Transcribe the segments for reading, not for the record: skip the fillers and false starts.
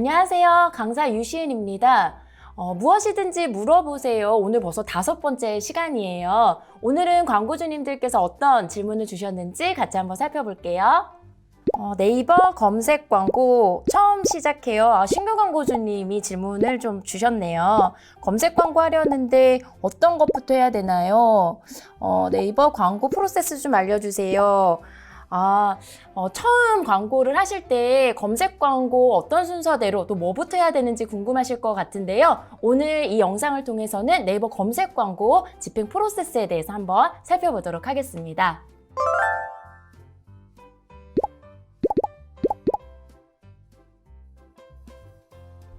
안녕하세요. 강사 유시은입니다. 무엇이든지 물어보세요. 오늘 벌써 5번째 시간이에요. 오늘은 광고주님들께서 어떤 질문을 주셨는지 같이 한번 살펴볼게요. 네이버 검색 광고 처음 시작해요. 신규 광고주님이 질문을 좀 주셨네요. 검색 광고 하려는데 어떤 것부터 해야 되나요? 네이버 광고 프로세스 좀 알려주세요. 처음 광고를 하실 때 검색 광고 어떤 순서대로 또 뭐부터 해야 되는지 궁금하실 것 같은데요. 오늘 이 영상을 통해서는 네이버 검색 광고 집행 프로세스에 대해서 한번 살펴보도록 하겠습니다.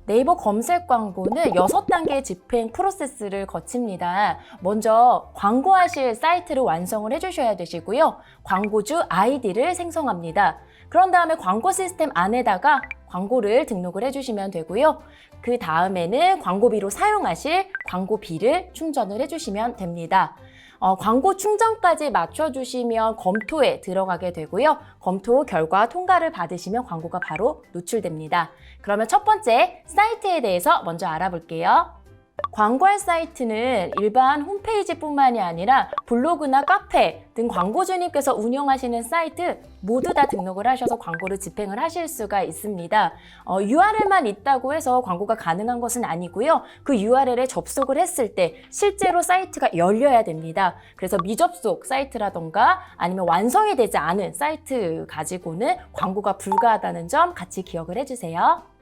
네이버 검색 광고는 6단계 집행 프로세스를 거칩니다. 먼저 광고하실 사이트를 완성을 해주셔야 되시고요. 광고주 아이디를 생성합니다. 그런 다음에 광고 시스템 안에다가 광고를 등록을 해주시면 되고요. 그 다음에는 광고비로 사용하실 광고비를 충전을 해주시면 됩니다. 광고 충전까지 맞춰주시면 검토에 들어가게 되고요. 검토 결과 통과를 받으시면 광고가 바로 노출됩니다. 그러면 첫 번째 사이트에 대해서 먼저 알아볼게요. 광고할 사이트는 일반 홈페이지뿐만이 아니라 블로그나 카페 등 광고주님께서 운영하시는 사이트 모두 다 등록을 하셔서 광고를 집행을 하실 수가 있습니다. URL만 있다고 해서 광고가 가능한 것은 아니고요. 그 URL에 접속을 했을 때 실제로 사이트가 열려야 됩니다. 그래서 미접속 사이트라던가 아니면 완성이 되지 않은 사이트 가지고는 광고가 불가하다는 점 같이 기억을 해주세요.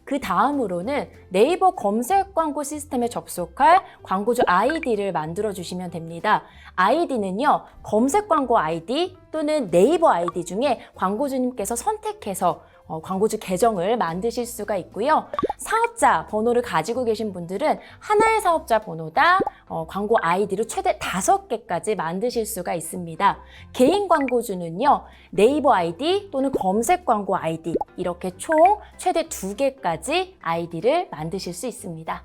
그 다음으로는 네이버 검색 광고 시스템에 접속할 광고주 아이디를 만들어 주시면 됩니다. 아이디는요, 검색 광고 아이디 또는 네이버 아이디 중에 광고주님께서 선택해서 광고주 계정을 만드실 수가 있고요. 사업자 번호를 가지고 계신 분들은 하나의 사업자 번호당 광고 아이디를 최대 5개까지 만드실 수가 있습니다. 개인 광고주는요, 네이버 아이디 또는 검색 광고 아이디 이렇게 총 최대 2개까지 아이디를 만드실 수 있습니다.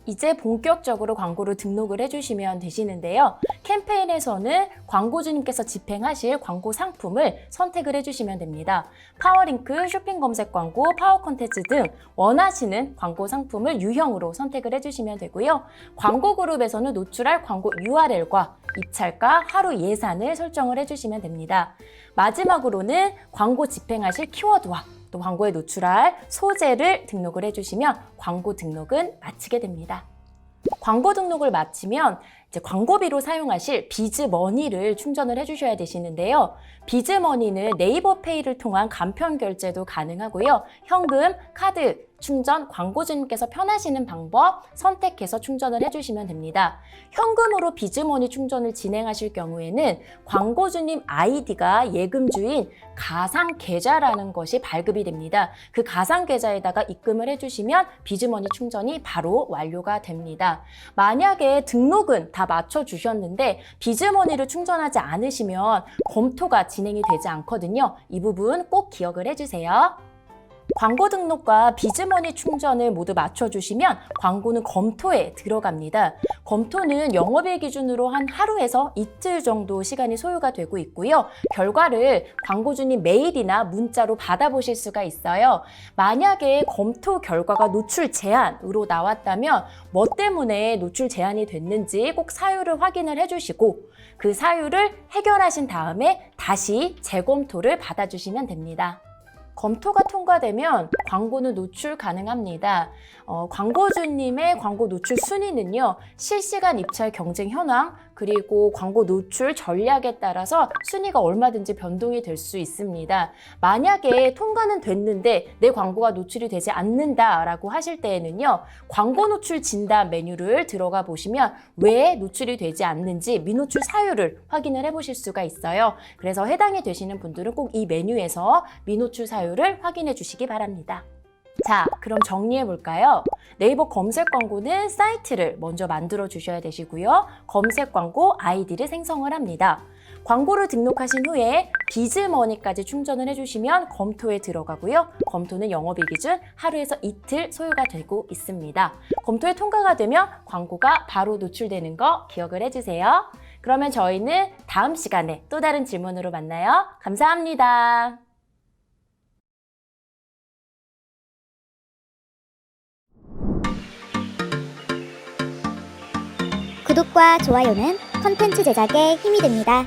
이제 본격적으로 광고를 등록을 해주시면 되시는데요. 캠페인에서는 광고주님께서 집행하실 광고 상품을 선택을 해주시면 됩니다. 파워링크, 쇼핑 검색 광고, 파워 콘텐츠 등 원하시는 광고 상품을 유형으로 선택을 해주시면 되고요. 광고 그룹에서는 노출할 광고 URL과 입찰가, 하루 예산을 설정을 해주시면 됩니다. 마지막으로는 광고 집행하실 키워드와 또 광고에 노출할 소재를 등록을 해주시면 광고 등록은 마치게 됩니다. 광고 등록을 마치면 이제 광고비로 사용하실 비즈머니를 충전을 해주셔야 되시는데요. 비즈머니는 네이버페이를 통한 간편 결제도 가능하고요. 현금, 카드, 충전, 광고주님께서 편하시는 방법 선택해서 충전을 해주시면 됩니다. 현금으로 비즈머니 충전을 진행하실 경우에는 광고주님 아이디가 예금주인 가상계좌라는 것이 발급이 됩니다. 그 가상계좌에다가 입금을 해주시면 비즈머니 충전이 바로 완료가 됩니다. 만약에 등록은 다 맞춰주셨는데 비즈머니를 충전하지 않으시면 검토가 진행이 되지 않거든요. 이 부분 꼭 기억을 해주세요. 광고 등록과 비즈머니 충전을 모두 맞춰주시면 광고는 검토에 들어갑니다. 검토는 영업일 기준으로 한 하루에서 이틀 정도 시간이 소요가 되고 있고요. 결과를 광고주님 메일이나 문자로 받아보실 수가 있어요. 만약에 검토 결과가 노출 제한으로 나왔다면 뭐 때문에 노출 제한이 됐는지 꼭 사유를 확인을 해주시고 그 사유를 해결하신 다음에 다시 재검토를 받아주시면 됩니다. 검토가 통과되면 광고는 노출 가능합니다. 광고주님의 광고 노출 순위는요, 실시간 입찰 경쟁 현황, 그리고 광고 노출 전략에 따라서 순위가 얼마든지 변동이 될 수 있습니다. 만약에 통과는 됐는데 내 광고가 노출이 되지 않는다라고 하실 때에는요, 광고 노출 진단 메뉴를 들어가 보시면 왜 노출이 되지 않는지 미노출 사유를 확인을 해보실 수가 있어요. 그래서 해당이 되시는 분들은 꼭 이 메뉴에서 미노출 사유를 확인해 주시기 바랍니다. 자, 그럼 정리해 볼까요? 네이버 검색 광고는 사이트를 먼저 만들어 주셔야 되시고요. 검색 광고 아이디를 생성을 합니다. 광고를 등록하신 후에 비즈머니까지 충전을 해주시면 검토에 들어가고요. 검토는 영업일 기준 하루에서 이틀 소요가 되고 있습니다. 검토에 통과가 되면 광고가 바로 노출되는 거 기억을 해주세요. 그러면 저희는 다음 시간에 또 다른 질문으로 만나요. 감사합니다. 구독과 좋아요는 컨텐츠 제작에 힘이 됩니다.